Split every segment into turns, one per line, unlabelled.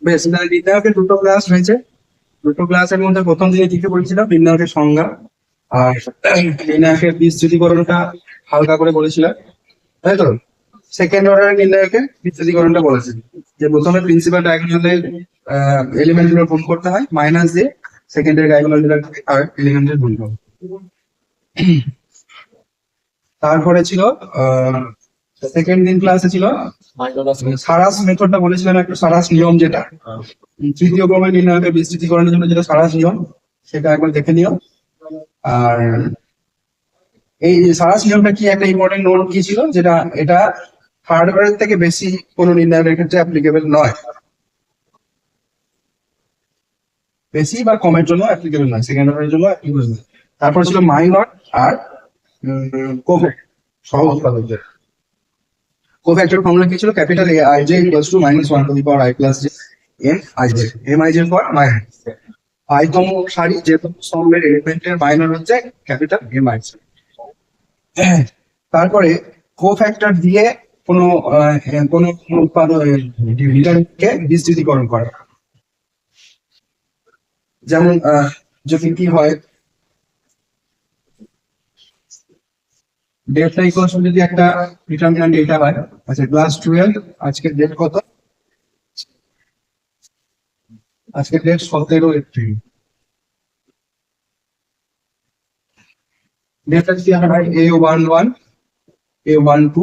বেশ, নির্ণায়কের দুটো ক্লাস হয়েছে। দুটো ক্লাসের মধ্যে প্রথম দিনে কি কি বলেছিলাম, নির্ণায়কের সংজ্ঞা আর নির্ণায়কের বিস্তৃতিকরণটা হালকা করে বলেছিলাম, তাই তো? সেকেন্ড অর্ডার নির্ণায়কের বিস্তৃতিকরণটা বলেছি যে প্রথমে প্রিন্সিপাল ডায়াগোনালের এলিমেন্ট গুলো গুণ করতে হয় মাইনাস দিয়ে, সেকেন্ডের ডায়াগোনাল আর এলিমেন্টের গুণ করো। তারপরে ছিল সেকেন্ড দিন ক্লাসে ছিল সারাস মেথডটা বলেছিলাম, একটু সারাস নিয়ম যেটা তৃতীয় ক্রমের নির্ণায়কের বিস্তৃতিকরণের জন্য যেটা সারাস নিয়ম, সেটা একবার দেখে নিও। আর এই সারাস নিয়মটা কি একটা ইম্পর্টেন্ট নোট কি ছিল, যেটা এটা থার্ড অর্ডার থেকে বেশি কোনো নির্ণায়কের ক্ষেত্রে অ্যাপ্লিকেবল নয়, বেশি বা কমের জন্য অ্যাপ্লিকেবল নয়, সেকেন্ড অর্ডারের জন্য অ্যাপ্লিকেবল নয়। তারপর ছিল মাইনর আর কোফ্যাক্টর, সহজ উৎপাদকদের। কোফ্যাক্টর ফর্মুলা কি ছিল, capital A I J equals to minus 1 to the power i plus J M I J, M I J for minus আইতম সারি যেতম স্তম্ভের এলিমেন্টের মাইনর হচ্ছে ক্যাপিটাল এম আই জে। তারপরে কোফ্যাক্টর দিয়ে কোনো কোনো উৎপাদন ভিটামিনকে বিস্তৃতিকরণ করা, যেমন যদি কি হয় ডেল্টা ইকুয়ালস যদি একটা ডিটারমিন্যান্ট এটা হয়। আচ্ছা, ক্লাস 12 আজকের ডেট কত? আজকের ডেট 17 এপ্রিল। ডেটটা যদি আমরা A11 A12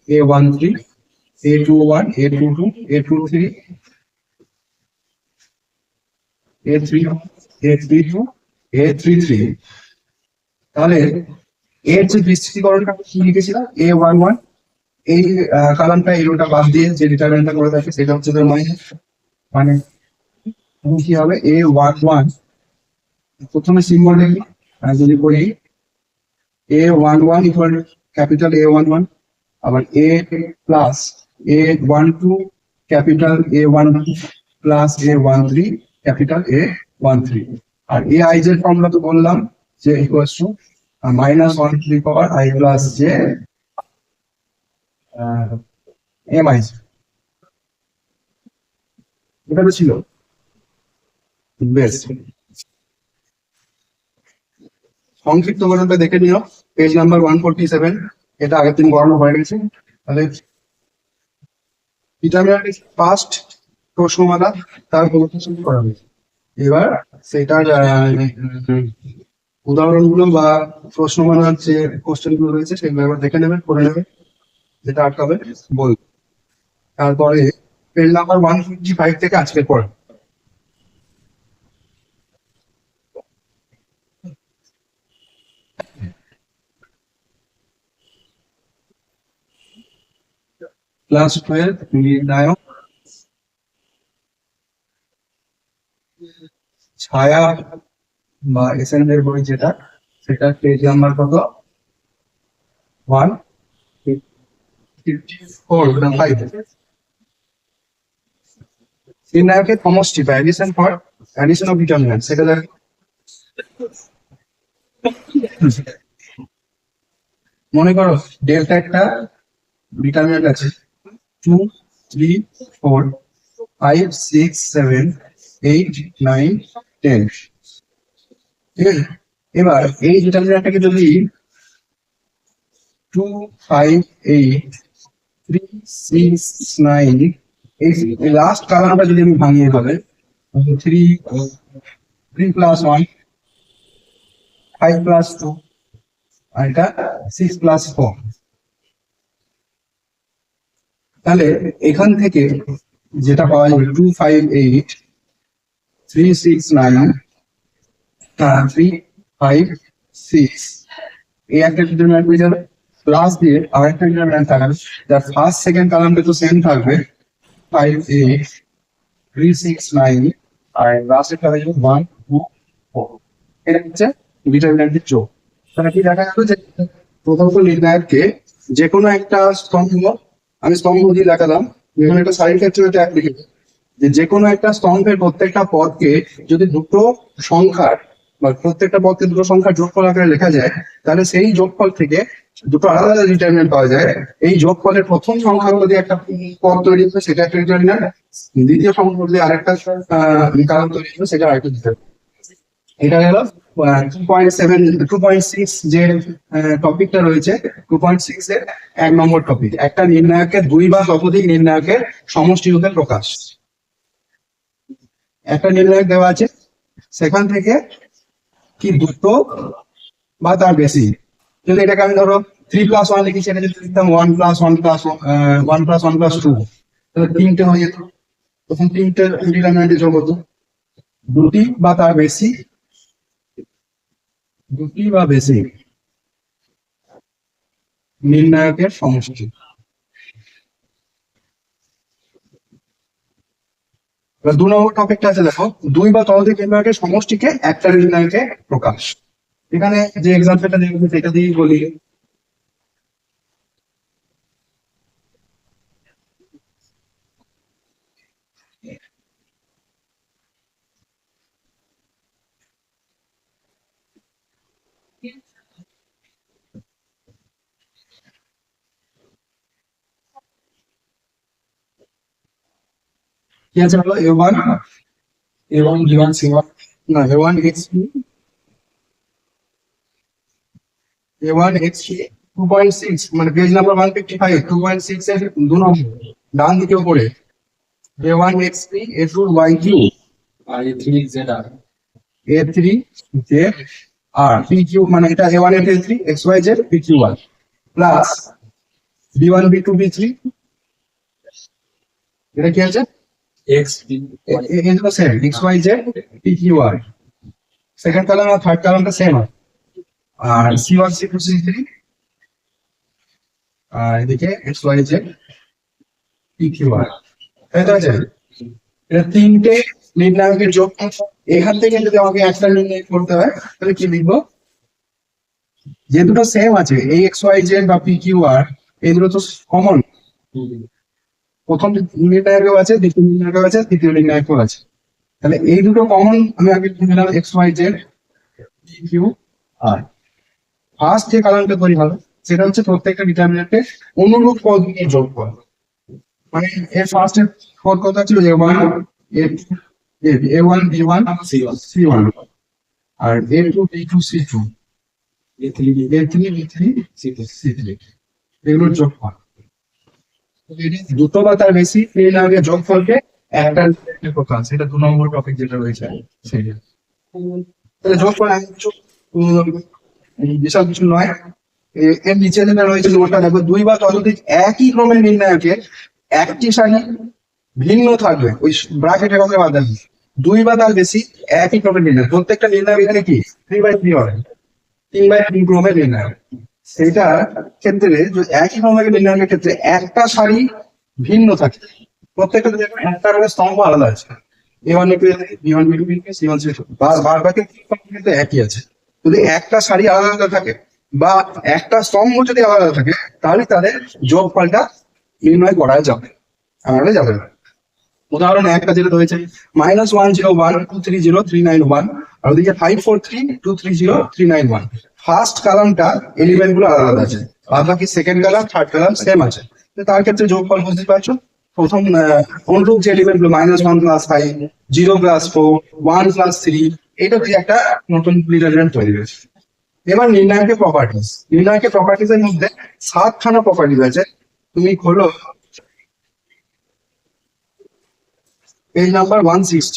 A13 A21 A22 A23 A32 A33, তাহলে এর যে বিস্তৃতিকরণটা কি লিখেছিলাম A11, এই কালামটা এরোটা বাদ দিয়ে যে ডিটারমিনেন্টটা করে থাকে সেটা হচ্ছে তোর মাইনাস, মানে কি হবে A11 প্রথমে সিম্বল লিখি, যদি করি A11 ইকুয়াল ক্যাপিটাল A11, আবার A plus A12 capital A12 plus A13 capital A13, আর aij এর ফর্মুলা তো বললাম যে equals to minus 1 to the power i plus J M I J. এটা তো ছিল। বেশ, সংক্ষিপ্ত বর্ণনটা দেখে নিও, পেজ নাম্বার 147, এটা আগের দিন বর্ণ হয়ে গেছে। তাহলে ডিটারমিন্যান্ট ফার্স্ট প্রশ্নমালা, তারপর করা হয়েছে। এবার সেটার উদাহরণগুলো বা প্রশ্নমালার যে কোশ্চেন গুলো রয়েছে সেগুলো এবার দেখে নেবেন, করে নেবেন, যেটা আটকাবে বল। তারপরে পেজ নাম্বার 155 থেকে আজকের পড়া। ক্লাস 12 নির্ণায়ক ছায়া বা এসএন এর বই যেটা, সেটা পেজ নাম্বার কত 154 নির্ণায়কের সমষ্টি বা addition for addition of determinant, সেটা দেখ। মনে করো ডেল্টা একটা ডিটারমিন্যান্ট আছে 2 3 4 5 6 7 8 9 10, ঠিক আছে? এবার এই ডিটারমিন্যান্টটাকে যদি 2 5 8 3 6 9 এই লাস্ট কালামটা যদি আমি ভাঙিয়ে ফেলে 3 3 প্লাস 1 5 প্লাস 2 আর এটা 6 প্লাস 4, তাহলে এখান থেকে যেটা পাওয়া যাবে 2 5 8 3 6 9 3 5 6, এই একটা ডিটারমিন্যান্ট হয়ে যাবে, প্লাস দিয়ে আর একটা ডিটারমিন্যান্ট থাকবে যার ফার্স্ট সেকেন্ড কালামটা তো সেম থাকবে 5 8 3 6 9 আর লাস্টেরটা হয়ে যাবে 1 2 4। এটা হচ্ছে ডিটারমিন্যান্টের যোগ। তাহলে কি দেখা গেল যে প্রথমত নির্ণায়ককে যে কোনো একটা স্তম্ভ, আমি স্তম্ভ দিয়ে দেখালাম, যেখানে একটা সাইন ক্ষেত্রে এটা অ্যাপ্লিকেবল, যে কোনো একটা স্তম্ভের প্রত্যেকটা পদকে যদি দুটো সংখ্যার বা প্রত্যেকটা পদকে দুটো সংখ্যার যোগফল আকারে লেখা যায়, তাহলে সেই যোগফল থেকে দুটো আলাদা আলাদা ডিটারমিনেন্ট পাওয়া যায়। এই যোগফলের প্রথম সংখ্যা যদি একটা পদ তৈরি হবে সেটা একটা ডিটারমিনেন্ট, দ্বিতীয় সংখ্যা যদি আরেকটা কারণ তৈরি হবে সেটা আরেকটা ডিটারমিনেন্ট। এটা গেল 2.6 যে টপিকটা রয়েছে, 2.6 এর 1 নম্বর টপিক, একটা নির্ণায়কের দুই বা ততোধিক নির্ণায়কের সমষ্টি রূপে প্রকাশ। একটা নির্ণায়ক দেওয়া আছে, সেখান থেকে কি দুটো বা তার বেশি, যদি এটাকে আমি ধরো 3+1 লিখি, সেটা যদি লিখতাম 1+1+1+1+2, তাহলে তিনটে হয়ে যেত। তখন তিনটে ডিটারমিনেন্টে যোগ হতো, দুটি বা তার বেশি, দুটি বা বেশি নির্ণায়কের সমষ্টি। এবার 2 নম্বর টপিকটা আছে, দেখো দুই বা ততোধিক নির্ণায়কের সমষ্টিকে একটা নির্ণায়কে প্রকাশ। এখানে যে এক্সাম্পলটা দেখবে সেটা দিয়েই বলি। কি আছে বলো? A1
B1 C1
না, A1 XP, A1 XP 2.6, মানে পেজ নাম্বার 155, 2.6 এর 2 নম্বর ডান দিকে উপরে, A1 XP A2 YQ
আর A3 ZR
A3 ZR PQ, মানে এটা A1 A3 XYZ PQ1 plus B1 B2 B3, এটা কি আছে?
X B
এগুলো same, XYZ PQ1, second column আর থার্ড কলামটা সেম হয়। আর C1 C2 C3, আর এদিকে XYZ PQ1, তাই তো আছে? এটা তিনটে নির্ণায়কের যোগ। এখান থেকে যদি আমাকে একটা নির্ণয় করতে হয় তাহলে কি লিখবো? যে দুটো সেম আছে, এই XYZ বা PQR, এই দুটো তো কমন, প্রথম নির্ণায়কও আছে, দ্বিতীয় নির্ণায়কও আছে, তৃতীয় নির্ণায়কও আছে, তাহলে এই দুটো কমন আমি আগে নিলাম XYZ PQR। ফার্স্ট যে কারণটা তৈরি হবে সেটা হচ্ছে প্রত্যেকটা ডিটারমিনেন্টের অনুরূপ পদগুলির যোগফল। মানে এর ফার্স্ট এর পদ কত ছিল? A1 A1 B1 C1, আর A2 B2 C2,
A3
A3 B3 C3, এগুলোর যোগফল। দুটো বা তার বেশি নির্ণায়কের যোগফলকে একটা নির্ণায়কে প্রকাশ, এটা 2 নম্বর টপিক যেটা রয়েছে সেইটা। তাহলে যোগফল বিশাল কিছু নয়। এর নিচে যেটা রয়েছে নোটটা দেখো, দুই বা ততোধিক একই ক্রমের নির্ণায়কের একটি সারি ভিন্ন থাকবে, ওই ব্র্যাকেটের কথা বাদ দেন, দুই বা তার বেশি একই ক্রমের নির্ণায়ক, প্রত্যেকটা নির্ণায়ক এখানে কি 3/3 হবে, 3/3 ক্রমের নির্ণায়ক। সেটার ক্ষেত্রে একই ক্রমের নির্ণায়কের ক্ষেত্রে একটা সারি ভিন্ন থাকে, প্রত্যেকটা একটা করে স্তম্ভ আলাদা আছে, A1 B1 B2 C1 C2, বার বাকি কিন্তু একই আছে। যদি একটা সারি আলাদা আলাদা থাকে বা একটা স্তম্ভ যদি আলাদা থাকে, তাহলে তাদের যোগফলটা নির্ণয় করা যাবে, আমাদের যাবে না। উদাহরণ একটা যেটা রয়েছে -101230391, আর ওদিকে 543230391, ফার্স্ট কালামটা এলিমেন্ট গুলো আলাদা আছে, আর বাকি সেকেন্ড কালাম থার্ড কালাম সেম আছে। তো তার ক্ষেত্রে যোগফল বুঝতে পারছো, প্রথম অনুরূপ যে এলিমেন্ট গুলো -1+5, 0+4, 1+3, এটা দিয়ে একটা নতুন ডিটারমিনেন্ট তৈরি হয়েছে। এবার নির্ণায়কের প্রপার্টিজ, নির্ণায়কের প্রপার্টিজ এর মধ্যে 7খানা প্রপার্টিজ আছে। তুমি খোলো পেজ নাম্বার 160।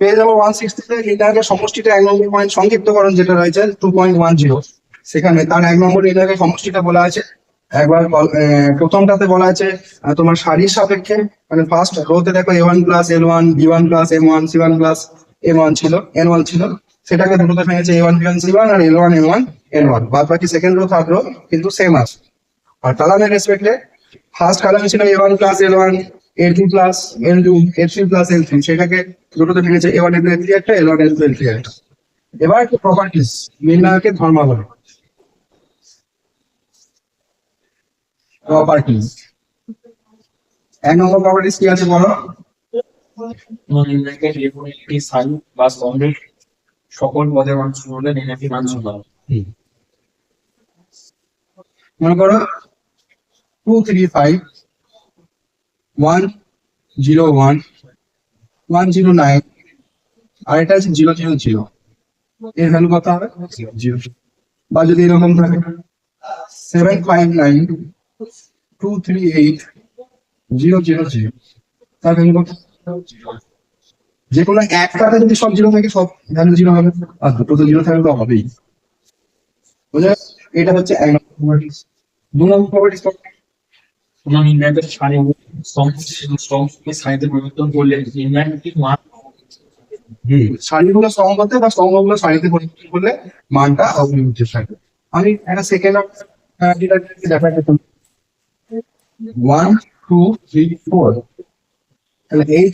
পেজ নাম্বার 160 নির্ণায়কের সমষ্টিটা 1 নম্বর পয়েন্ট সংক্ষিপ্তকরণ যেটা রয়েছে 2.10, সেখানে তার 1 নম্বর নির্ণায়কের সমষ্টিটা বলা আছে। একবার প্রথমটাতে বলা আছে তোমার সারির সাপেক্ষে, মানে ফার্স্ট রোতে দেখো A1 plus L1 B1 plus M1 C1 plus M1 ছিল, N1 ছিল, সেটাকে দুটোতে ভেঙেছে A1 B1 C1 আর L1 M1 N1, বাদ বাকি সেকেন্ড রো থার্ড রো কিন্তু সেম আছে। আর কালামের রেসপেক্টে ফার্স্ট কালামে ছিল A1 plus L1 L2 plus L2 L3 plus L3 সেটাকে দুটোতে ভেঙেছে A1 L2 L3 একটা L1 L2 L3 একটা। এবার প্রপার্টিস নির্ণায়কের ধর্মাবলী প্রপার্টিস এক নম্বর প্রপার্টিস কি আছে বলো?
কোনো নির্ণায়কের যে কোনো একটি সাইন বা স্তম্ভের সকল পদের মান শূন্য হলে নির্ণায়কের মান শূন্য হবে।
মনে করো 2 3 5 1 0 1 1 0 9 আর এটা আছে 0 0 0 এর ভ্যালু কত হবে? 0। বা যদি এরকম থাকে 7 5 9 2 3 8 0 0 0 তার ভ্যালু কত? যে কোনো একটাতে যদি সব 0 থাকে সব ভ্যালু 0 হবে, আর দুটোতে 0 থাকলে তো হবেই। বুঝলে? এটা হচ্ছে এক নম্বর প্রপার্টিস। দু নম্বর প্রপার্টিস
কোনো নির্ণায়কের সারি স্তম্ভকে সারিতে পরিবর্তন করলে নির্ণায়কের মান
সারিগুলো স্তম্ভতে বা স্তম্ভগুলো সারিতে পরিবর্তন করলে মানটা অপরিবর্তিত থাকবে। আমি একটা সেকেন্ড দেখাতে 1 2 3 4 তাহলে এই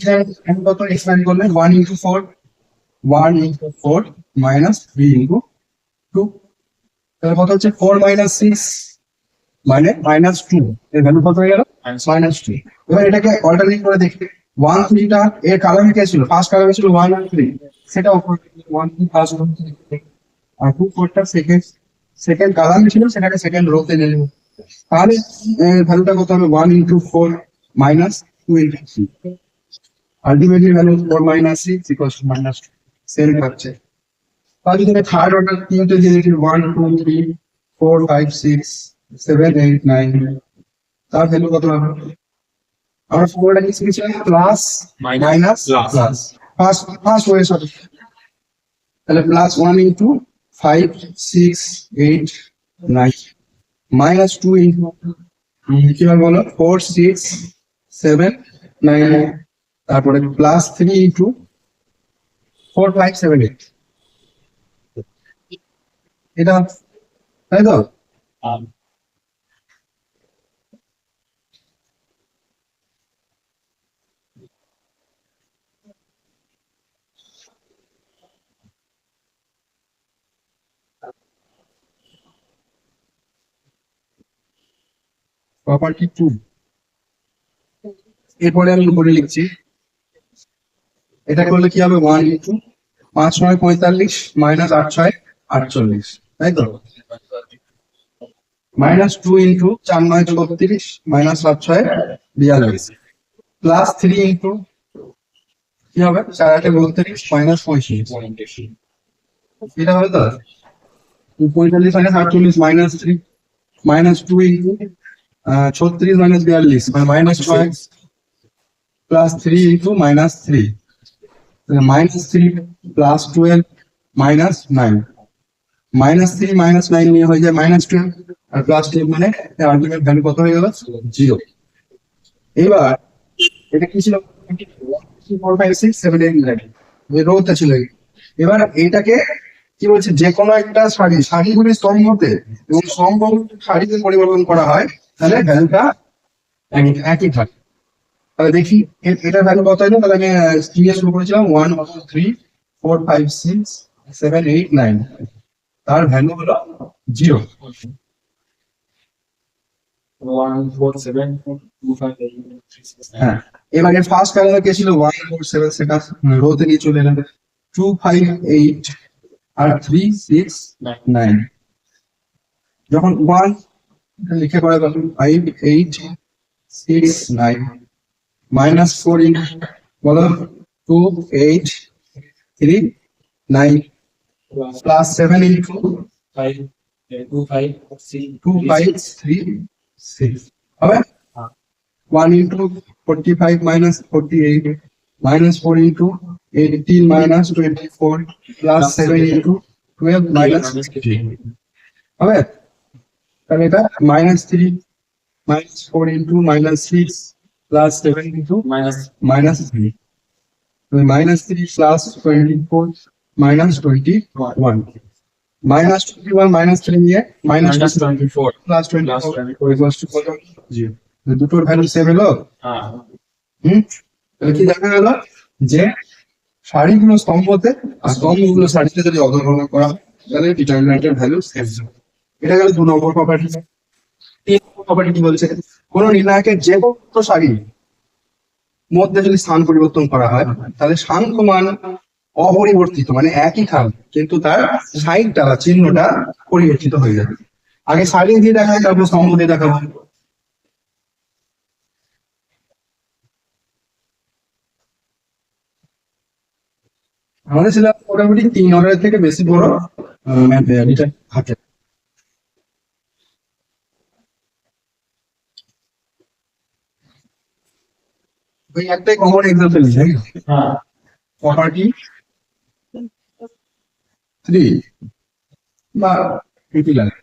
কত এক্সপ্যান্ড করলে 1 ইন্টু 4 1 ইন্টু 4 মাইনাস 3 ইন্টু 2 তাহলে কত হচ্ছে 4 মাইনাস 6 মানে মাইনাস 2 এর ভ্যালু কত হয়ে গেল? মাইনাস 2। এবার এটাকে অল্টারনেট করে দেখি 1 3 টা এর কালার কে ছিল ফার্স্ট কালার ছিল 1 আর 3 সেটা উপর 1 3 ফার্স্ট রো আর 2 4 টা সেকেন্ড কালার ছিল সেটাকে সেকেন্ড রো তে নিয়ে নেব। তাহলে ভ্যালুটা কত হবে 1 into 4 minus 2 into 3 ultimately value 4 minus 6 equals to minus 2 same থাকছে। তাহলে যদি থার্ড অর্ডার তিনটে দিয়ে দিই 1 2 3 4 5 6 7 8 9 তার ভ্যালু কত হবে? আমরা ফর্মুলাটা কি শিখেছিলাম? Plus minus plus first way sorry তাহলে প্লাস 1 ইনটু 5 6 8 9 মাইনাস 2 ইনটু কি হবে বলো 4 6 7 9 তারপরে প্লাস 3 ইনটু 4 5 7 8 এটা তাই তো? প্রপার্টি 2 এরপরে আমি উপরে লিখছি এটা করলে কি হবে 1 ইনটু 5 9 45 মাইনাস 8 6 48 তাই তো? Minus 2 into 4 9 36 minus 7 6 42 plus 3 into কি হবে 4 8 32 মাইনাস 35 এটা হবে তো 45 minus 48 minus 3 minus 2 into 36 minus 42 মানে minus 6 plus 3 into minus 3 minus 3 plus 12 minus 9 minus 3 minus 9 নিয়ে হয়ে যায় মাইনাস 12 আর প্লাস 12 মানে আলটিমেট ভ্যালু কত হয়ে গেল 0। এবার এটা কি ছিল 4 5 6 7 8 9 এই রোটা ছিল। এবার এটাকে কি বলছে যে কোনো একটা সারিগুলি স্তম্ভতে এবং স্তম্ভ সারিতে পরিবর্তন করা হয় তাহলে ভ্যালুটা একই থাকে। তাহলে দেখি এটার ভ্যালু কত হলো? তাহলে আমি দিয়ে শুরু করেছিলাম 1 2 3 4 5 6 7 8 9 তার ভ্যালু হলো 0।
1 4 7 2 5 8 3 6
হ্যাঁ এবার এর ফার্স্ট কালার কে ছিল 1 4 7 সেটা রোতে নিয়ে চলে এলাম 2 5 8 আর 3 6 9 যখন 1 লিখে পড়ে তখন 5 8 6 9 মাইনাস 4 ইন বলো 2 8 3 9 প্লাস 7 ইনটু
5 2 5 6
2 5 3 6 হবে 1 into 45 minus 48 minus 4 into 18 minus 24 plus 7 into 12 minus 15 হবে তাহলে এটা minus 3 minus 4 into minus 6 plus 7 into minus 3 minus 3 plus 24 minus 21 minus 21 minus 3 নিয়ে minus
24
plus 24 equals to 0 দুটোর ভ্যালু সেম হলো। তাহলে কি দেখা গেল যে সারিগুলো স্তম্ভতে আর স্তম্ভগুলো সারিতে যদি অদল করা হয় তাহলে ডিটারমিনেন্টের ভ্যালু সেম। এটা গেল 2 নম্বর প্রপার্টি। 3 নম্বর প্রপার্টি কি বলছে, কোন নির্ণায়কের যে কোনো সারি মধ্যে যদি স্থান পরিবর্তন করা হয় তাহলে সাংখ্য মান অপরিবর্তিত মানে একই থাকবে, কিন্তু তার সাইনটা বা চিহ্নটা পরিবর্তিত হয়ে যাবে। আগে সারি দিয়ে দেখায়, তারপর স্তম্ভ দিয়ে দেখাবো। আমাদের ছিল মোটামুটি 3 অর্ডারের থেকে বেশি বড় এটা থাকে। ওই একটাই কমন এক্সাম্পল নিই,
হ্যাঁ
প্রপার্টি 3 বা কি লাগে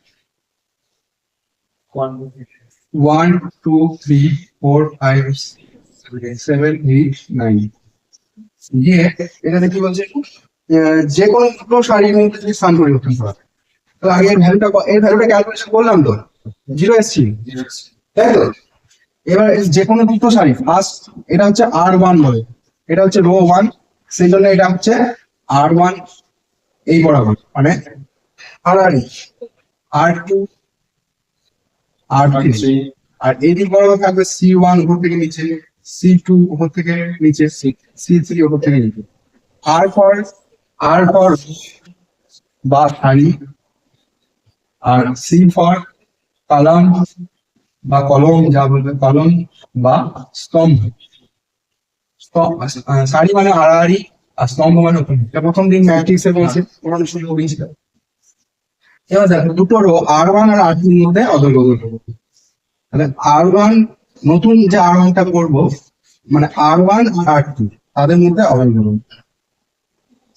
1 2 3 4 5 7 8 9 দিয়ে এখানে কি বলছে, যে কোনো দুটো সারির মধ্যে যদি স্থান পরিবর্তন করা হয়। তাহলে আগে এর ভ্যালুটা ক্যালকুলেশন করলাম তো, 0 এসেছিল, তাই তো। এবার যে কোনো দুটো সারি, ফার্স্ট এটা হচ্ছে R1 বলে, এটা হচ্ছে রো 1, সেই জন্য এটা হচ্ছে R1 এই বরাবর, মানে R2 R3, আর এই দিক বরাবর থাকবে C1 উপর থেকে নিচে, C2 উপর থেকে নিচে, C3 উপর থেকে নিচে। R for বা সারি, আর C for কলাম বা কলম, যা বলবে কলম বা স্তম্ভ। সারি মানে আড়াআড়ি আর স্তম্ভ মানে উপরে। এটা প্রথম দিন ম্যাট্রিক্সে বলছে, ওখানে শুরু করেছিল। এবার দেখো দুটো রো R1 আর R2 এর মধ্যে অদল বদল করবো। তাহলে R1 নতুন যে R1 টা করবো, মানে R1 আর R2 তাদের মধ্যে অদল বদল,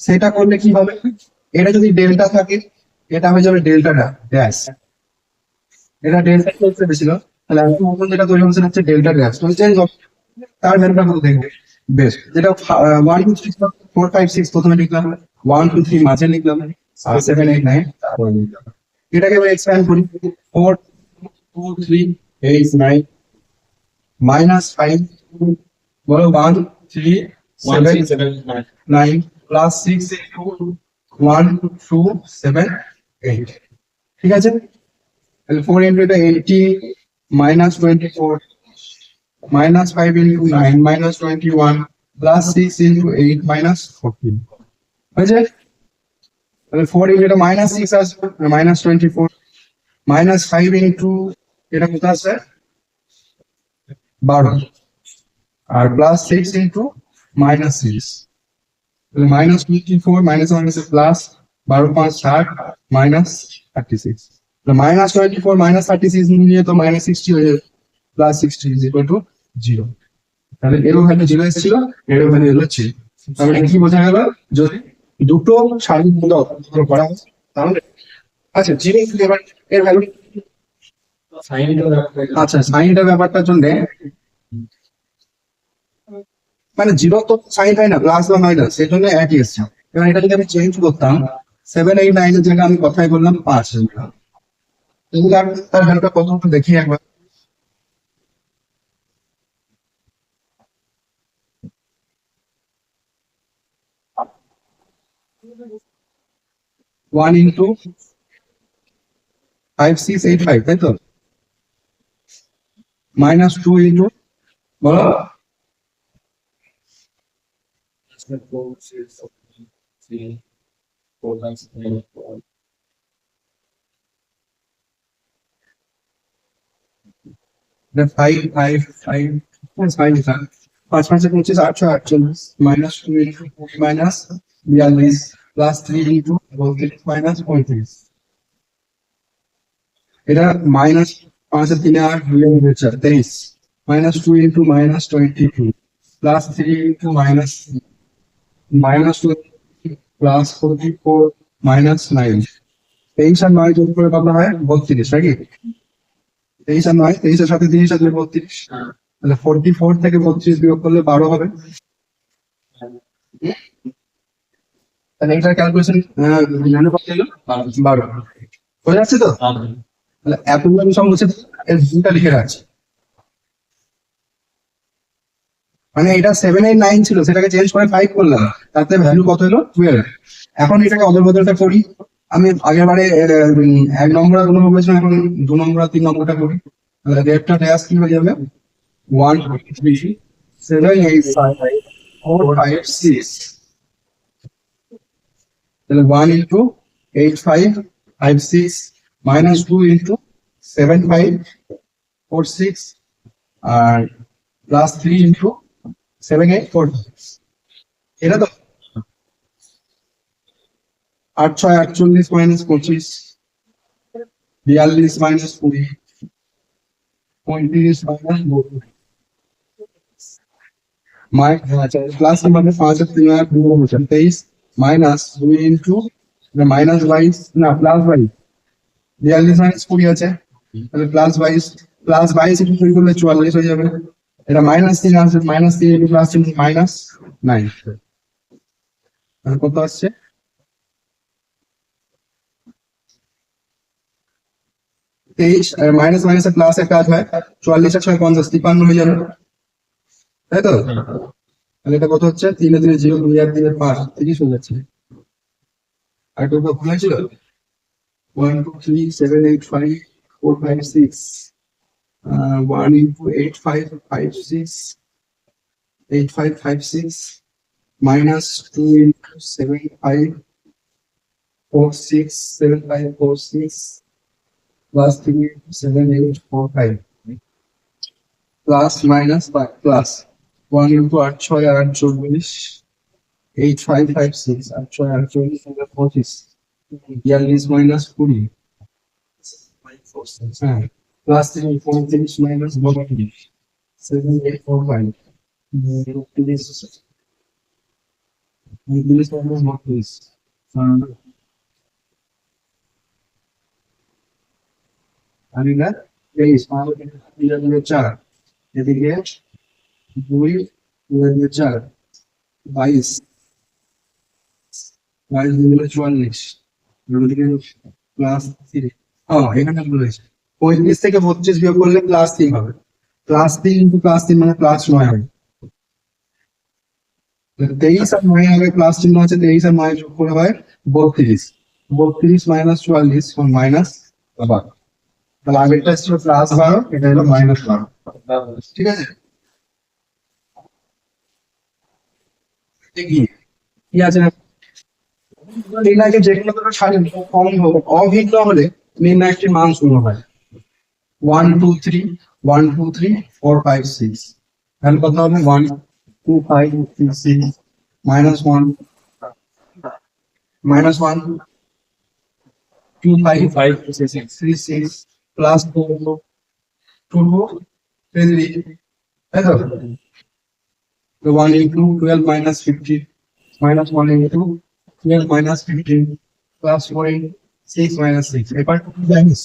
সেটা করলে কি হবে, এটা যদি ডেল্টা থাকে এটা হয়ে যাবে ডেল্টা ড্যাশ, এটা ডেল্টা করতে পেরেছিল, তাহলে এখন নতুন যেটা তৈরি হচ্ছে হচ্ছে ডেল্টা ড্যাশ, মানে চেঞ্জ হবে। তার ভ্যালুটা কত দেখবো, বেশ যেটা 1 2 3 4 5 6 প্রথমে লিখলাম, 1 2 3 মাঝে লিখলাম, আর 7 8 9 তারপরে লিখলাম। এটাকে এবার এক্সপ্যান্ড করি, 4 2 3 8 9 মাইনাস 5 বলো 1 3 7 9 প্লাস 6 1 2 7 8, ঠিক আছে। তাহলে 4 into এটা 80 minus 24 minus 5 into 9 minus 21 plus 6 into 8 minus 14 হয়েছে। তাহলে 4 into এটা minus 6 আসবে, minus 24 minus 5 into এটা কত আসবে 12 আর প্লাস 6 into minus 6, তাহলে minus 24 minus 1 is plus 12 5 60 minus 36, minus 24 minus 36 নিয়ে তো minus 60 হয়ে যাবে, plus 60 is equal to 0। তাহলে এরও ভ্যালু 0 এসেছিল, এরও ভ্যালু এলো 0। তাহলে কি বোঝা গেল, যদি দুটো সারির মধ্যে অন্তর্ভুক্ত করা হয় তাহলে, আচ্ছা 0 এবার এর ভ্যালু, আচ্ছা সাইনটার ব্যাপারটার জন্য মানে 0 তো সাইন হয় না, প্লাস বা মাইনাস, সেই জন্য একই এসছে। এবার এটা যদি আমি চেঞ্জ করতাম 7 8 9 এর জায়গায় আমি কথাই বললাম 5, তার ভ্যালুটা কত একটু দেখি একবার। 1 into 5 6 8 5, তাই তো, মাইনাস 2 into বলো 5 5 5 5 5 25 848 minus 2 into 40 minus 42 plus 3 into 32 minus 35, এটা minus 5 3 8 2 23 minus 2 into minus 22 plus 3 into minus 2 plus 44 minus 9, 23 আর 9 যোগ করে কত হয় 32, নাকি 23 আর 9, 23 এর সাথে 30 আসলে 32, তাহলে 44 থেকে 32 বিয়োগ করলে 12 হবে। তাহলে এটার ক্যালকুলেশন কত হলো 12, বোঝা যাচ্ছে তো। তাহলে এতগুলো আমি সব মুছে এর দুটা লিখে রাখছি। মানে এটা 7 8 9 ছিল, সেটাকে চেঞ্জ করে 5 করলাম, তাতে ভ্যালু কত হলো 12। এখন এটাকে অদল বদলটা করি। আমি আগের বারে 1 নম্বর আর 2 নম্বর বলেছিলাম, এখন 2 নম্বর আর 3 নম্বরটা করি। তাহলে রেটটা ড্যাশ কি হয়ে যাবে, 1 3 7 8 4 5 6। তাহলে 1 ইন্টু 8 5 5 6 মাইনাস 2 ইন্টু 7 5 4 6 আর প্লাস 3 ইন্টু 7 8 4 এটা তো 8 6 48 মাইনাস 25 42 মাইনাস 20 35 মাইনাস 22 প্লাস মানে 5 আর 3 আর 2 23 মাইনাস 2 ইন্টু মাইনাস 22 না প্লাস 22 42 মাইনাস 20 আছে, তাহলে প্লাস 22 ইন্টু 3 করলে 44 হয়ে যাবে। এটা মাইনাস 3 আসবে, মাইনাস 3 ইন্টু প্লাস 3 মাইনাস 9। তাহলে কত আসছে, 23 মাইনাস মাইনাসে প্লাসের কাজ হয়, 44 আর 6 50 53 হয়ে যাবে, তাই তো? তাহলে এটা কত হচ্ছে, 3 3 0 2 আর 3 5 30 হয়ে যাচ্ছে। আর এটা ভুল হয়েছিল, 1 2 3 7 8 5 4 5 6 1 into 8 5 5 6 8 5 5 6 minus 2 into 7 5 4 6 7 5 4 6 plus 3 into 7 8 4 5 plus minus 5 plus 1 into 8 6 8 24 8 5 5 6 8 6 8 24 25 42 minus 20 plus 3 4 6 minus 1 7 8 4 5 this minus what is আমি না 23 মানে 4 এদিকে 2 4 22 22 44 প্লাস 3 এখানে ভুল হয়েছে, 35 থেকে 32 বিয়োগ করলে প্লাস 3 হবে, প্লাস 3 ইন্টু প্লাস 3 মানে প্লাস 9 হবে। 23 আর 9 হবে, প্লাস চিহ্ন আছে, 23 আর 9 যোগ করে হয় 32, 32 মাইনাস 44 মাইনাস 12। তাহলে আগেরটা ছিল প্লাস 12, এটা হলো মাইনাস 12, ঠিক আছে? কি কি আছে না, নির্ণয়কে যে কোনো দুটো সারি অভিন্ন হলে নির্ণায়কটির মান শূন্য হয়। 1 2 3 1 2 3 4 5 6, তাহলে কত হবে, 1 2 5 3 6 minus 1 minus 1 2 5
5
3 6 plus 4 2 3, তাই তো? তো 1 into 12 minus 15 minus 1 into 12 minus 15 plus 4 into 6 minus 6, এবার জানিস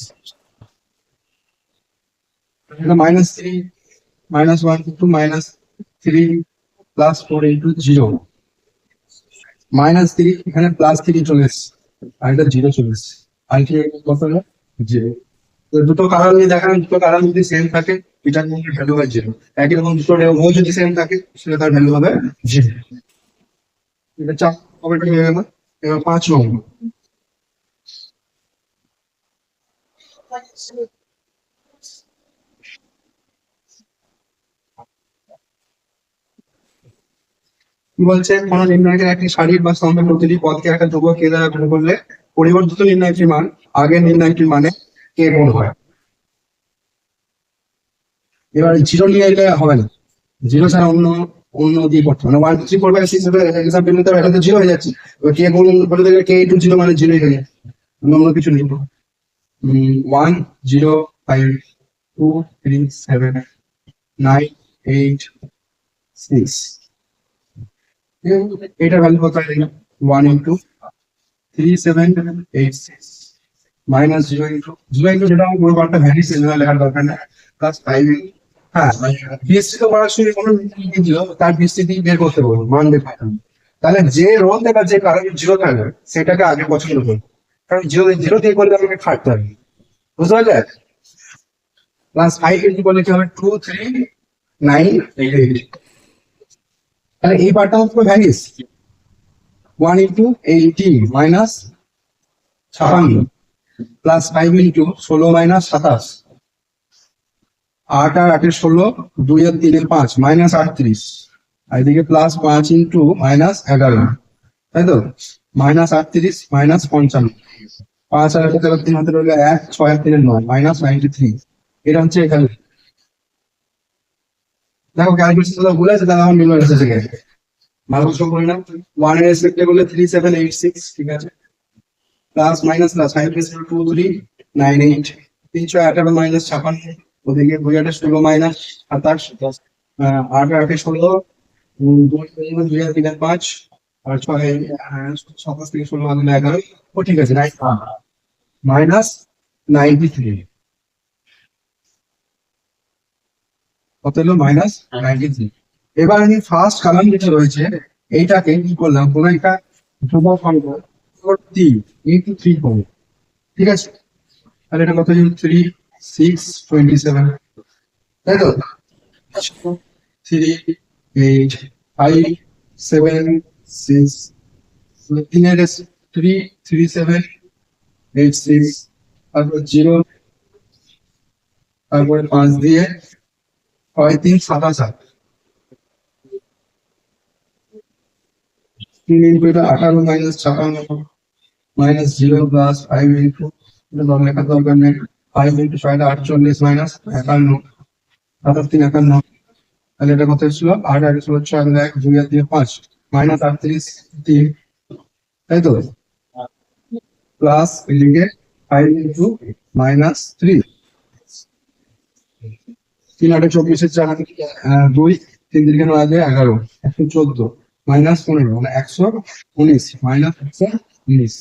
এটা minus 3 minus 1 into minus 3 plus 4 into 0 minus 3 এখানে plus 3 চলে এসছে আর এটা 0 চলে এসছে, আলটিমেটলি কত হলো 0। তো দুটো কারণ নিয়ে দেখানো, দুটো কারণ যদি সেম থাকে এটার মধ্যে ভ্যালু হয় 0, একই রকম দুটো রো যদি সেম থাকে সেটা তার ভ্যালু হবে 0। এটা 4 কমপ্লিট হয়ে গেল। এবার 5 নম্বর, কি বলছে, কোন নির্ণায়কের একটি সারির বা স্তম্ভের প্রতিটি পদকে একটা ধ্রুবক কে দ্বারা গুণ করলে পরিবর্তিত নির্ণায়কটির মান আগের নির্ণায়কটির মানে কে গুণ হয়। এবার 0 নিয়ে এলে হবে না, 0 ছাড়া অন্য দিয়ে করতে মানে 1 2 3 4 5 6 এক্সাম্পল নিতে হবে, এটা তো 0 হয়ে যাচ্ছে, কে গুণ বলে দিলে কে ইনটু 0 মানে 0 হয়ে যাচ্ছে, অন্য কিছু লিখব 1 0 5 2 3 7 9 8 6, এটার ভ্যালু কত হয় দেখলাম, 1 into 3 7 8 6 মাইনাস 0 into যেটা আমার পুরো পার্টটা ভ্যানিশ লেখার দরকার নেই, প্লাস 5 হ্যাঁ বিএসসি তো সরাসরি কোনো ছিল তার বিএসসি বের করতে বলবো মান বের করতে হবে। তাহলে যে রোল দেবা যে কারণে 0 থাকবে সেটাকে আগে পছন্দ করবো, কারণ 0 দিয়ে করলে আমাকে খাটতে হবে, বুঝতে পারলে? প্লাস 5 ইন্টু করলে কি হবে, 2 3 9 8 তাহলে এই পার্টটা হচ্ছে ভ্যানিস 1 × 18 মাইনাস 56 প্লাস 5 × 16 মাইনাস 27, 8 আর 8 16, 2 আর 3 5 মাইনাস 38, আর এদিকে প্লাস 5 × -11, তাই তো, মাইনাস 38 মাইনাস 55, 5 আর 8 3 হাতে রইল 1, 6 আর 3 9 মাইনাস 93। এটা হচ্ছে এখানে দেখো ক্যালকুলেশন গুলো ভুল আছে, তাহলে আমার নির্ণয় এসেছে গেছে ভালো করে করি না। 1 এর রেসপেক্টে করলে 3786, ঠিক আছে, প্লাস মাইনাস প্লাস 5 2 3 9 8, 318 মাইনাস 56, ওদিকে 2 8 16 মাইনাস 27, 8 8 16, 2 আর 3 5, আর 6 27 থেকে 16 মানে 11, ও ঠিক আছে মাইনাস 93, কত হলো মাইনাস 93। এবার আমি ফার্স্ট কলাম যেটা রয়েছে এইটাকে কি করলাম, কোনো একটা ধ্রুবক সংখ্যা 3 × 3 করবো, ঠিক আছে, তাহলে এটা কত 3 6 27, তাই তো, 3 8 5 7 6, 3 এর 3 3 7 8 6, তারপর 0, তারপরে 5 দিয়ে 6 3 27, 3 × এটা 18 মাইনাস 56 মাইনাস 0 প্লাস 5 × এটা লগ লেখার দরকার নেই, 5 × 6 48 মাইনাস 51, 57 51, তাহলে এটা কত ছিল 8 8 ছিল 6 1 2 আর 3 5 মাইনাস 38 3, তাই তো, প্লাস এদিকে 5 × -3, 3 8 24 4 2, 3 3 11 114 মাইনাস 15 মানে 119 মাইনাস 119।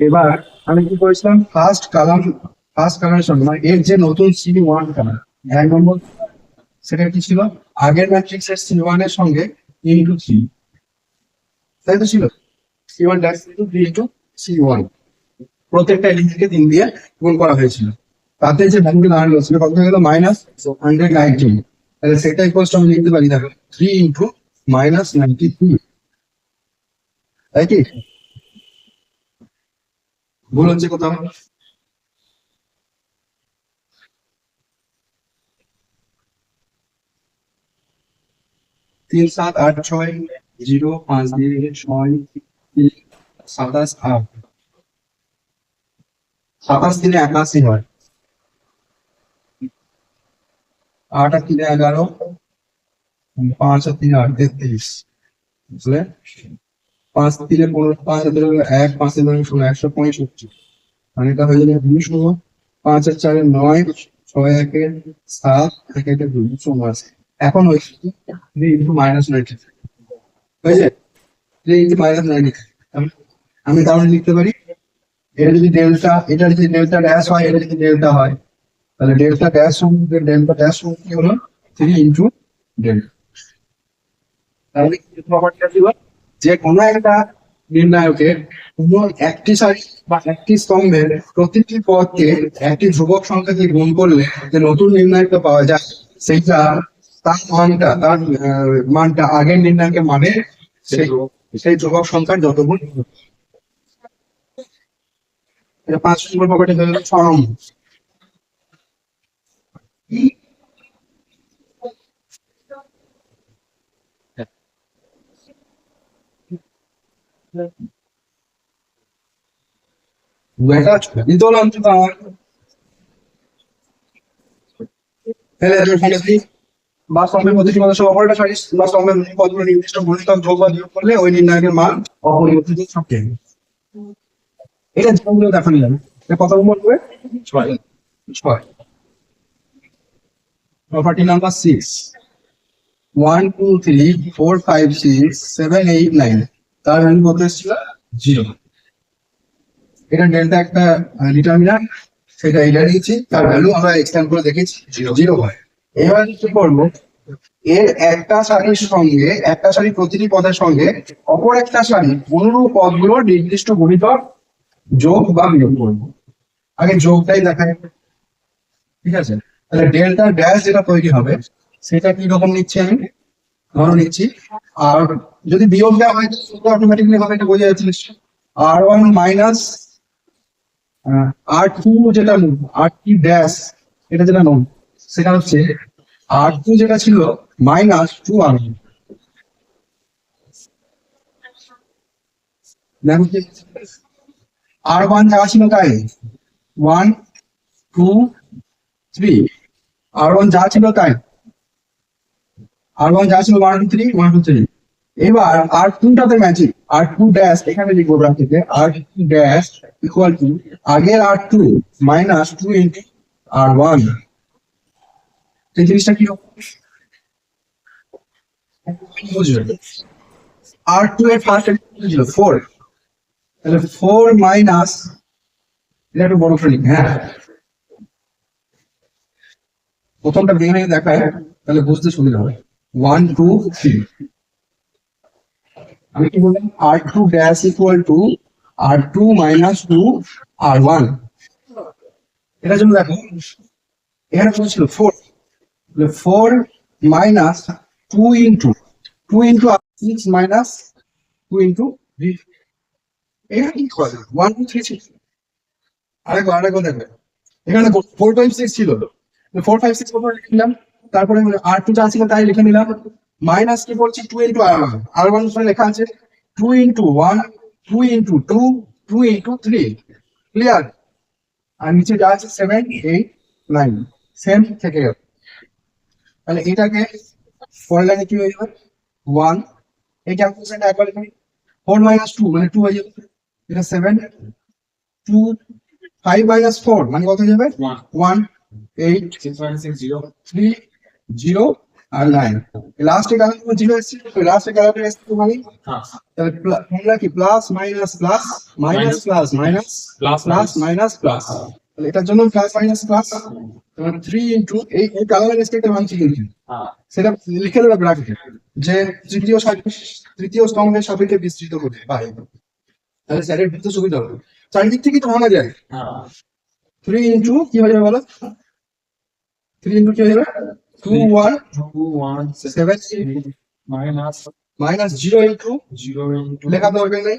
এবার আমি কি করেছিলাম, ফার্স্ট কালারের সঙ্গে মানে এর যে নতুন C1 কালার 1 নম্বর, সেটা কি ছিল আগের ম্যাট্রিক্সের C1 এর সঙ্গে ইনটু 3, তাই তো ছিল, C1 dash into 3 into C1, প্রত্যেকটা এলিমেন্টকে 3 দিয়ে গুণ করা হয়েছিল, তাতে যে ভ্যালুটা দাঁড়ালো সেটা কত হয়ে গেল মাইনাস 119, তাহলে সেটা ইকুয়ালস আমি লিখতে পারি দেখো 3 × -93, তাই কি ভুল হচ্ছে কোথাও, 3 7 8 6 0 5 দিয়ে 6 27 8, 27 3 81 হয়, 8 আর 3 11, 5 আর 3 8 33, বুঝলে, 5 3 15, 5 আর 1 5 আর 16 165, মানে এটা হয়ে যাবে 2 5 আর 4 9 6 1 7 1 1 2 2 এখন হয়েছে 3 × -93 হয়েছে, 3 × -93, আমি তাহলে লিখতে পারি এটা যদি ডেল্টা, এটা যদি ডেল্টা ড্যাশ হয়, এটা যদি ডেল্টা হয়, তাহলে ডেল্টা ড্যাশ সঙ্গে ডেল্টা ড্যাশ সঙ্গে কি হলো 3 × ডেল্টা, তাহলে কি প্রপার্টিটা ছিল যে কোনো একটা নির্ণায়কের কোনো একটি সারি বা একটি স্তম্ভের প্রতিটি পদকে একটি ধ্রুবক সংখ্যাকে গুণ করলে যে নতুন নির্ণায়কটা পাওয়া যায়, সেইটা তার মানটা আগের নির্ণায়কের মানে সেই ধ্রুবক সংখ্যার যত গুণ, এটা 5 নম্বর প্রপার্টি হয়ে গেল 6 নম্বর। এটা ইদল অন্তত আমার তাহলে এর ফলে কি বা স্তম্ভের মধ্যে সীমানা সহ অপরটা সারি বা স্তম্ভের পদগুলো নির্দিষ্ট গুণিতক যোগ বা বিয়োগ করলে ওই নির্ণায়কের মান অপরিবর্তিত থাকে। এটা যেগুলো দেখানো যাবে, এটা কত নম্বর হবে 6 প্রপার্টি নাম্বার 6 1 2 3 4 5 6 7 8 9, তার ভ্যালু কত এসেছিল 0, এটা ডেল্টা একটা ডিটারমিনান্ট, সেটা এটা নিয়েছি, তার ভ্যালু আমরা এক্সটেন্ড করে দেখেছি 0 হয়। এবার কি করবো, এর একটা সারির সঙ্গে একটা সারি প্রতিটি পদের সঙ্গে অপর একটা সারি অনুরূপ পদগুলোর নির্দিষ্ট গুণিতক যোগ বা বিয়োগ করবো, আগে যোগটাই দেখায়, ঠিক আছে, তাহলে ডেল্টা ড্যাশ যেটা তৈরি হবে সেটা কি রকম নিচ্ছি আমি, ধরো নিচ্ছি। আর যদি বিয়োগ দেওয়া হয় অটোমেটিকলি হবে, এটা বোঝা যাচ্ছে নিশ্চয়। R1 মাইনাস R2 যেটা R2 ড্যাশ এটা যেটা নোন, সেটা হচ্ছে R2 যেটা ছিল মাইনাস 2R1। দেখো R1 যা ছিল তাই 1 2 3, R1 যা ছিল তাই, R1 যা ছিল 1 2 3 1 2 3। এবার R2 টাতে ম্যাজিক, R2 ড্যাশ এখানে লিখবো ব্র্যাকেটে, R2 ড্যাশ ইকুয়াল টু আগের R2 মাইনাস 2 ইনটু R1। এই জিনিসটা কি হবে? R2 এর ফার্স্ট ছিল 4, তাহলে 4 মাইনাস, এটা একটু বড় করে লিখি, হ্যাঁ প্রথমটা ভেঙে দেখায় তাহলে বুঝতে সুবিধা হবে। 1 2 3, আমি কি বললাম? R2 dash equal to R2 minus 2 R1। এটার জন্য দেখো এখানে কত ছিল 4, 4 মাইনাস 2 ইন্টু 6 মাইনাস 2 ইন্টু এখানে কি করে 1 2 3 ছিল। আরেকবার দেখবে এখানে 4 5 6 ছিল, 4 5 6 প্রথমে লিখে নিলাম, তারপরে R2 যা ছিল তাই লিখে নিলাম, মাইনাস কি বলছি 2 ইন্টু R1। R1 লেখা আছে 2 ইন্টু 1 2 ইন্টু 2 2 ইন্টু 3, ক্লিয়ার? আর নিচে যা আছে 7 8 9 সেম থেকে গেল। তাহলে এটাকে পরের লাইনে কি হয়ে যাবে 1, এই ক্যালকুলেশনটা একবার লিখে নিই, 4 মাইনাস 2 মানে 2 হয়ে যাবে, এটা 7 2 5 মাইনাস 4 মানে কত হয়ে যাবে 1 8
6 minus 6 0
3 0 আর 9। লাস্টে কালার 0 এসেছে, তো লাস্টে কালারটা এসেছে মানে
হ্যাঁ
তাহলে তোমরা কি plus minus plus minus plus minus
plus
plus minus plus, তাহলে এটার জন্য প্লাস মাইনাস প্লাস, তাহলে 3 ইনটু এই কালারের রেসপেক্টে মানছি কিন্তু
হ্যাঁ
সেটা লিখে দেবে ব্র্যাকেটে যে তৃতীয় স্তম্ভের সাপেক্ষে বিস্তৃত করে বাইরে, তাহলে স্যারের বুঝতে সুবিধা হবে। চারিদিক থেকে তো ভাঙা যায়।
হ্যাঁ
3 ইনটু কি হয়ে যাবে বলো, 3 ইনটু কি হয়ে যাবে 2 1
2 1
7
minus
মাইনাস 0 ইনটু
0 into
লেখা দরকার নেই,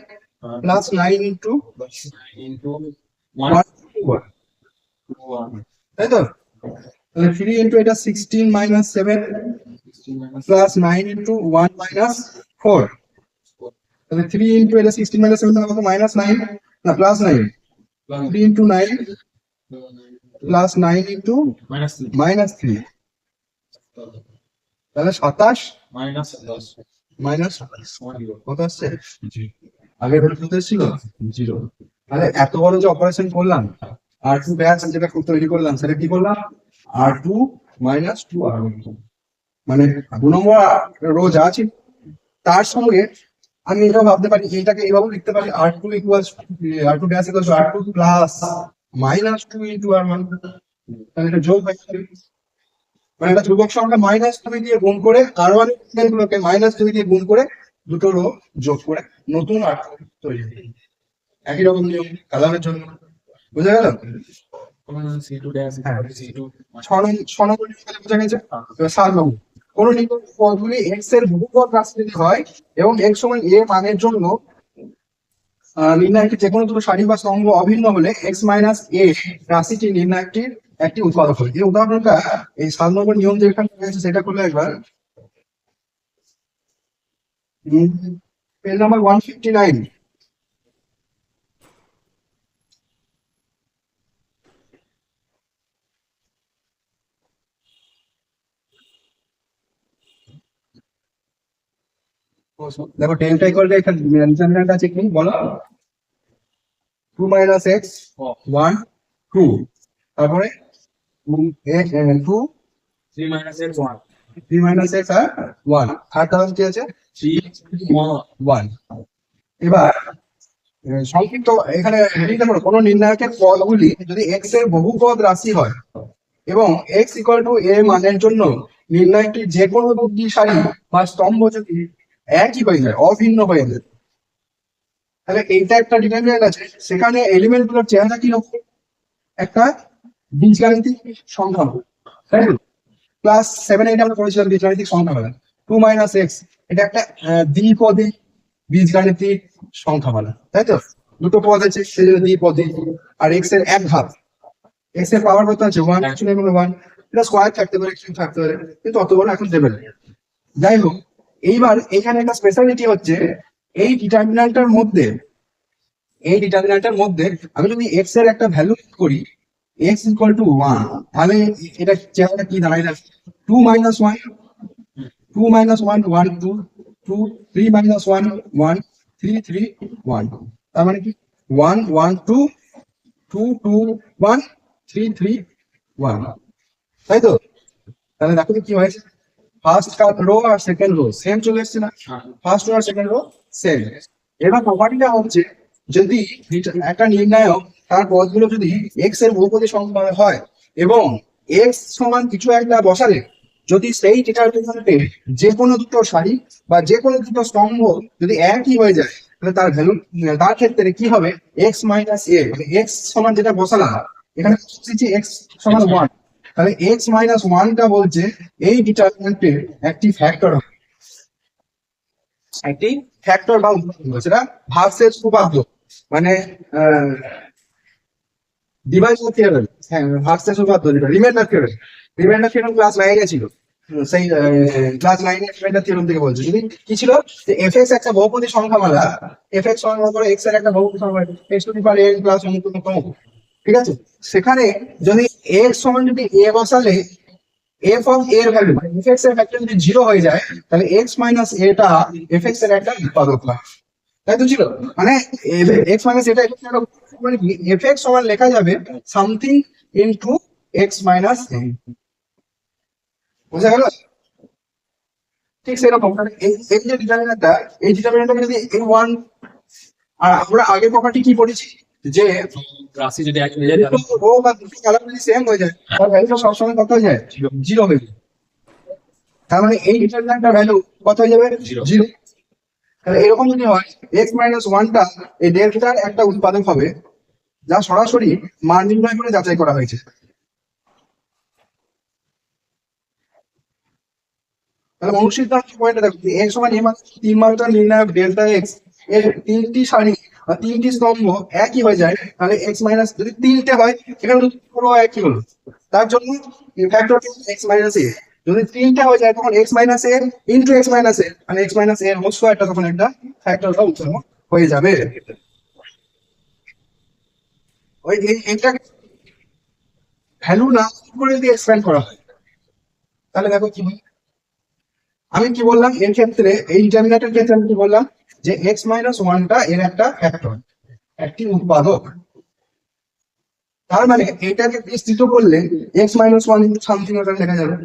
প্লাস 9 ইনটু
1
1
1
তাই তো? তাহলে 3 ইনটু এটা 16 minus 7
16 minus
plus 9 into 1 minus 4, তাহলে 3 ইনটু এটা 16 মাইনাস 7 কত মাইনাস 9 না plus 9, 3 into 9 plus 9 into
minus 3
minus 3, তাহলে 27
minus 10
মাইনাস
1
কত আসছে আগের ভ্যালু কত ছিল 0। তাহলে এত বড় যে অপারেশন করলাম R2 ব্যাচ যেটা তৈরি করলাম সেটা কি করলাম R2 মাইনাস 2 R1, মানে 2 নম্বর রো যা আছে তার সঙ্গে আমি এটা ভাবতে পারি, এইটাকে এইভাবে লিখতে পারি R2 equals R2 dash equals R2 plus minus 2 into R1, তাহলে এটা যোগ হয়ে যাবে, মানে এটা ধ্রুবক সংখ্যা মাইনাস 2 দিয়ে গুণ করে R1 এর গুলোকে মাইনাস 2 দিয়ে গুণ করে দুটো রো যোগ করে নতুন R2 তৈরি হবে। একই রকম নিয়ম কালারের জন্য, বুঝা গেল?
C2 dash
হ্যাঁ।
C2
স্বনগর নিয়ম তাহলে বোঝা গেছে। এবার সার বাবু কোন নির্দিষ্ট পদগুলি x এর বহুপদ রাশি যদি হয় এবং x সমান a মানের জন্য নির্ণায়কটি যে কোনো দুটো সারি বা স্তম্ভ অভিন্ন হলে x মাইনাস a রাশিটি নির্ণায়কটির একটি উৎপাদক হয়। এই উদাহরণটা এই 7 নম্বর নিয়ম যেখানে রয়েছে সেটা করলে একবার পেজ নাম্বার 159। দেখো ডেল্টা ইকুয়াল টু এখানে ডিটারমিন্যান্ট আছে কি বলো 2 মাইনাস x 1 2, তারপরে 2
3 minus x 1
3 মাইনাস x আর 1, আর কারণ কি আছে
3 1
1। এবার সংক্ষিপ্ত এখানে লিখতে পারো কোন নির্ণায়কের পদগুলি যদি x এর বহুপদ রাশি হয় এবং x ইকুয়াল টু a মানের জন্য নির্ণায়কটি যে কোনো দুটি সারি বা স্তম্ভ যদি একই হয়ে যায় অভিন্ন হয়ে যায়, তাহলে এইটা একটা ডিটারমিন্যান্ট আছে, সেখানে এলিমেন্ট গুলোর চেহারা কি রকম একটা বীজগাণিতিক সংখ্যা, তাই না? ক্লাস 7 8 আমরা পড়েছিলাম বীজগাণিতিক সংখ্যা বলা, টু মাইনাস এক্স, এটা একটা দ্বিপদী বীজগাণিতিক সংখ্যামালা, তাই তো? দুটো পদ আছে সেই জন্য দ্বিপদী। আর এক্স এর এক ঘাত, এক্স এর পাওয়ার কত আছে? One, actually one. এটা স্কোয়ার থাকতে পারে, কিউব থাকতে পারে, কিন্তু অত বড় এখন দেবে না। যাই হোক, এইবার এখানে একটা স্পেশালিটি হচ্ছে এই ডিটারমিন্যান্টের মধ্যে আমি যদি এক্স এর একটা ভ্যালু করি, এক্স ইকুয়াল টু ওয়ান, তাহলে এটা চেহারা কি দাঁড়ায় না? Two minus one, two minus one, one two, two, three minus one, one, three three, one. তার মানে কি? One one two, two two, one, three three, one, তাই তো? তাহলে দেখো তো কি হয়েছে, ফার্স্ট রো আর সেকেন্ড রো সেম চলে এসছে না? ফার্স্ট রো আর সেকেন্ড রো সেম। এবার প্রপার্টিটা হচ্ছে, যদি একটা নির্ণায়ক তার পদগুলো যদি এক্স এর বহুপদী সংখ্যা হয় এবং এক্স সমান কিছু একটা বসালে, যদি সেই ডিটারমিনেন্টে যে কোনো দুটো সারি বা যে কোনো দুটো স্তম্ভ যদি একই হয়ে যায়, তাহলে তার ভ্যালু, তার ক্ষেত্রে কি হবে? এক্স মাইনাস এ, মানে এক্স সমান যেটা বসালাম, এখানে এক্স সমান ওয়ান, তাহলে এক্স মাইনাস ওয়ানটা বলছে এই ডিটারমিনেন্টের একটি ফ্যাক্টর, একটি ফ্যাক্টর বা উপপাদ্য, সেটা ভার্সেস উপপাদ্য, মানে ডিভাইডার থিওরেম। হ্যাঁ, ভার্সেস উপপাদ্য, যেটা reminder theorem. Reminder theorem class 9 এ ছিল। সেই ক্লাস 9 এর রিমাইন্ডার থিওরেম থেকে বলছি। যদি কি ছিল, যে এফএক্স একটা বহুপদী সংখ্যামালা, এফএক্স সমান করে এক্স এর একটা বহুপদী সংখ্যা, X to the power n plus one to the power, ঠিক আছে? সেখানে যদি এক্স সমান যদি এ বসালে, এফ অফ এর ভ্যালু মানে এফএক্স এর ফ্যাক্টর যদি 0 হয়ে যায়, তাহলে এক্স মাইনাস এটা এফএক্স এর একটা উৎপাদক হয়, তাই তো? ছিল মানে এক্স মাইনাস এটা মানে এফএক্স সমান লেখা যাবে সামথিং ইনটু এক্স মাইনাস, বোঝা গেল? ঠিক সেরকম এই যে ডিটারমিনেন্টটা, এই ডিটারমিনেন্টটা যদি এই ওয়ান, আর আমরা আগে প্রপার্টি কি পড়েছি, যে
রাশি যদি এক হয়ে যায় তাহলে
রো বা দুটো কালার যদি সেম হয়ে যায়, তার ভ্যালুটা সবসময় কত হয়ে যায়? জিরো হয়ে যায়। তার মানে এই ডিটারমিনেন্টটার ভ্যালু কত হয়ে যাবে?
Zero.
জিরো। তাহলে এরকম যদি হয়, এক্স মাইনাস ওয়ানটা এই ডেল্টার একটা উৎপাদক হবে, যা সরাসরি মান নির্ণয় করে যাচাই করা হয়েছে। তাহলে অনুসিদ্ধান্ত পয়েন্টে দেখো, এক্স সমান এ মাত্র তিন মাত্রা নির্ণায়ক ডেল্টা এক্স এর তিনটি সারি বা তিনটি স্তম্ভ একই হয়ে যায়, তাহলে এক্স মাইনাস যদি তিনটে হয়, এখানে পুরো একই হলো, তার জন্য ফ্যাক্টর এক্স মাইনাস এ। যদি তিনটা হয়ে যায়, তখন এক্স মাইনাস এ ইন্টু এক্স মাইনাস এ, মানে এক্স মাইনাস এর হোল স্কয়ারটা তখন একটা ফ্যাক্টর বা উৎপন্ন হয়ে যাবে। ওই এটা ভ্যালু না করে যদি এক্সপ্যান্ড করা হয়, তাহলে দেখো কি হয়। আমি কি বললাম এর ক্ষেত্রে, এই ডিটারমিনেন্টের ক্ষেত্রে আমি কি বললাম, যে এক্স মাইনাস ওয়ানটা এর একটা ফ্যাক্টর, একটি উৎপাদক। তার মানে এটাকে বিস্তৃত করলে x minus one into something ওটা লেখা যাবে।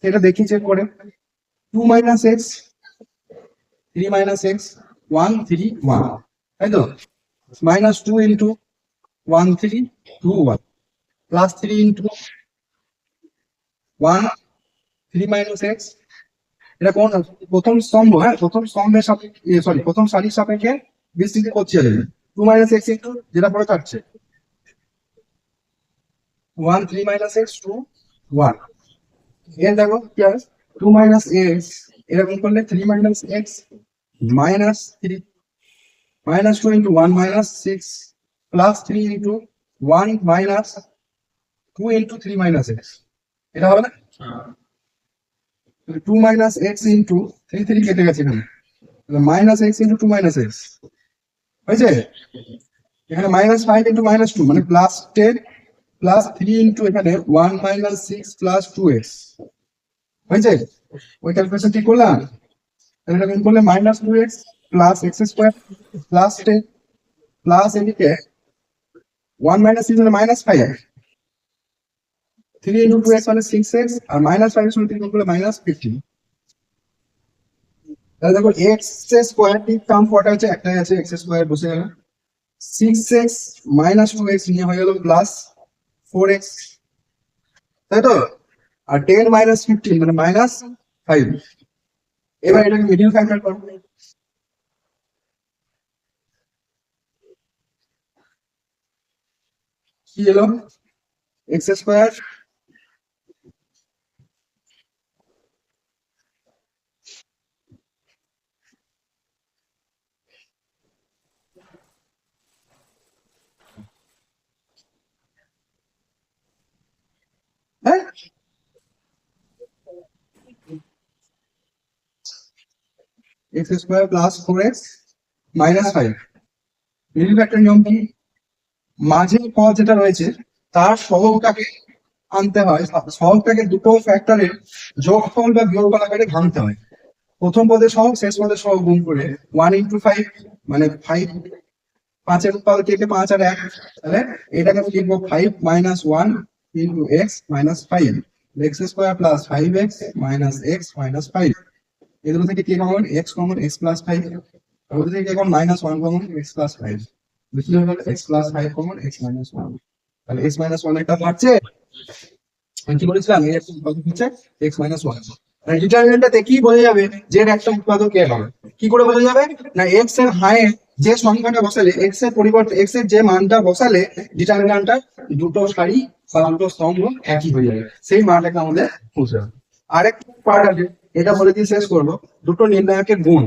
এটা দেখি চেক করে, two minus x, three minus x, one three one, তাই তো? Minus two into one three two one, plus three into one three minus x. এটা কোন প্রথম স্তম্ভ? হ্যাঁ, প্রথম স্তম্ভের সাপেক্ষে, সরি, প্রথম সারির সাপেক্ষে বিস্তৃত করছি আমি। টু মাইনাস এক্স ইন্টু যেটা পরে থাকছে, one three minus x two one. এর দেখো কি হবে, টু মাইনাস এক্স এরকম করলে three minus x minus three, minus two into one minus six, plus three into one minus two into three minus x. এটা হবে না? Two minus x into three, three কেটে গেছে এখানে, minus x into two minus x হয়েছে। এখানে minus five into minus two, মানে plus ten, plus three into এখানে one minus six plus two x হয়েছে। ওই ক্যালকুলেশন ঠিক করলাম। তাহলে এটা গুণ করলে minus two x plus x square plus ten, plus এদিকে ওয়ান মাইনাস সিক্স মানে minus five, three into two x মানে সিক্স এক্স, আর মাইনাস ফাইভ সঙ্গে তিন গুণ করলে মাইনাস ফিফটিন। তাহলে দেখো এক্স স্কোয়ার টার্ম কটা আছে? একটাই আছে, এক্স স্কোয়ার বসে গেল, six x minus two x নিয়ে হয়ে গেল প্লাস ফোর এক্স, তাই তো? আর টেন মাইনাস ফিফটিন মানে মাইনাস ফাইভ। এবার এটাকে মিডিল ফ্যাক্টর করবো, কি এলো? X square x square plus 4x minus 5। Middle factor নিয়ম কি? মাঝের পদ যেটা রয়েছে তার সহগটাকে আনতে হয়, সহগটাকে দুটো ফ্যাক্টরের যোগফল বা বিয়োগফল আকারে ভাঙতে হয়। প্রথম পদের সহগ শেষ পদের সহগ গুণ করে 1 ইন্টু 5 মানে 5, 5 এর উৎপাদক থেকে 5 আর 1, তাহলে এটাকে আমি লিখবো 5 minus 1 into x minus 5 x square plus 5x minus x minus 5। এগুলো থেকে কি common? X common, x plus 5। ওদের থেকে common minus 1 common, x plus 5। বুঝতে পারলে? X plus 5 common, x minus 1। তাহলে এক্স মাইনাস 1 এটা পাচ্ছে। আমি কি বলেছিলাম? এই একটা উৎপাদক হচ্ছে এক্স মাইনাস 1। ডিটারমিনেন্টটা দেখেই বোঝা যাবে যে এর একটা উৎপাদক কে হবে। কি করে বোঝা যাবে? না এক্স এর হায়ে যে সংখ্যাটা বসালে, এক্স এর পরিবর্তে এক্স এর যে মানটা বসালে ডিটারমিনেন্টটা দুটো সারি বা দুটো স্তম্ভ একই হয়ে যাবে, সেই মানটাকে আমাদের খুঁজতে হবে। আরেকটা পার্ট আছে, এটা বলে দিয়ে শেষ করবো, দুটো নির্ণায়কের গুণ।